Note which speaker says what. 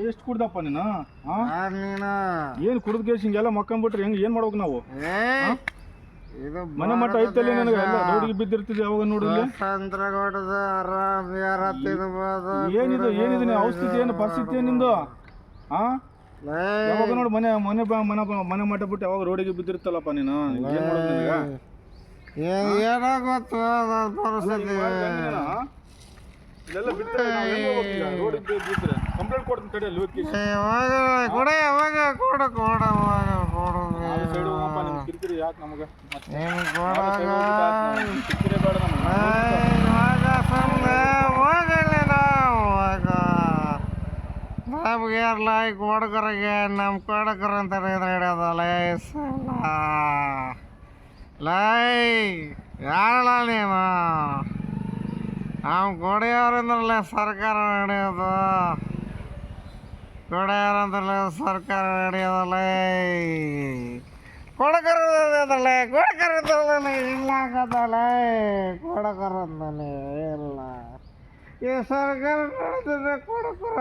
Speaker 1: ಎಷ್ಟು ಕುಡ್ದಪ್ಪ ನೀನು?
Speaker 2: ನೀನು
Speaker 1: ಏನು ಕುಡ್ದ ಕೇಸ್ ಹಿಂಗೆಲ್ಲ ಮಕ್ಕಂಬಿಟ್ರೆ ಹೆಂಗೆ ಏನು ಮಾಡ್ಬೇಕು ನಾವು?
Speaker 2: ಇದು
Speaker 1: ಮನೆ ಮಟ್ಟ ಐತಲ್ಲಿ ನನಗೆ ಎಲ್ಲ ರೋಡಿಗೆ ಬಿದ್ದಿರ್ತಿದ್ದೆ ಯಾವಾಗ ನೋಡಿದ್ಲಿ? ಏನಿದು ಏನಿದು ನೀವು ಔಷಧಿ ಏನು ಪರಿಸ್ಥಿತಿ ನಿಂದು? ಯಾವಾಗ ನೋಡಿ ಮನೆ ಮನೆ ಮನೆ ಮನೆ ಮಟ್ಟ ಬಿಟ್ಟು ಯಾವಾಗ ರೋಡಿಗೆ ಬಿದ್ದಿರ್ತಲ್ಲಪ್ಪ ನೀನು? ಏನು ಮಾಡೋದು ನಿನಗೆ?
Speaker 2: ಏನೋ ಗೊತ್ತು ಪರಿಸ್ಥಿತಿ.
Speaker 1: ಇದೆಲ್ಲ ಬಿಟ್ಟರೆ ರೋಡಿಗೆ ಬಿದ್ದರೆ ಕಂಪ್ಲೇಂಟ್ ಕೊಡ್ತೀನಿ ಕಡೆಯಲ್ಲಿ ಹೋಗಿ
Speaker 2: ಕೊಡ ಯಾವಾಗ ಕೊಡ ಕೊಡ
Speaker 1: ಸೈಡ್ ಹೋಗಪ್ಪ. ನಿಮ್ಗೆ ಕಿರಿಕಿರಿ ಯಾಕೆ ನಮಗೆ?
Speaker 2: ಕಿರಿಕಿರಿ ಬೇಡ ನಮ್ಗೆ ಯಾರಲ್ಲ ಈ ಕೊಡಕರಿಗೆ ನಮ್ಮ ಕೊಡಕರ ಅಂತ ಹಿಡಿಯೋದಲ್ಲ ಲೈ ಯಾರಲ್ಲ ನೀನು? ನಾವು ಕೊಡೆಯವರಿಂದಲೇ ಸರ್ಕಾರ ನಡೆಯೋದು, ಕೊಡೆಯವರಂದ್ರಲ್ಲ ಸರ್ಕಾರ ನಡೆಯೋದಲ್ಲ. ಕೊಡಕರದಲ್ಲ ಕೊಡಕರದಲ್ಲ ಇಲ್ಲ ಆಗದಲ್ಲ ಕೊಡಕರಂದಲೇ ಇಲ್ಲ. ಈ ಸರ್ಕಾರ ನಡೆದಿದ್ರೆ ಕೊಡಕರ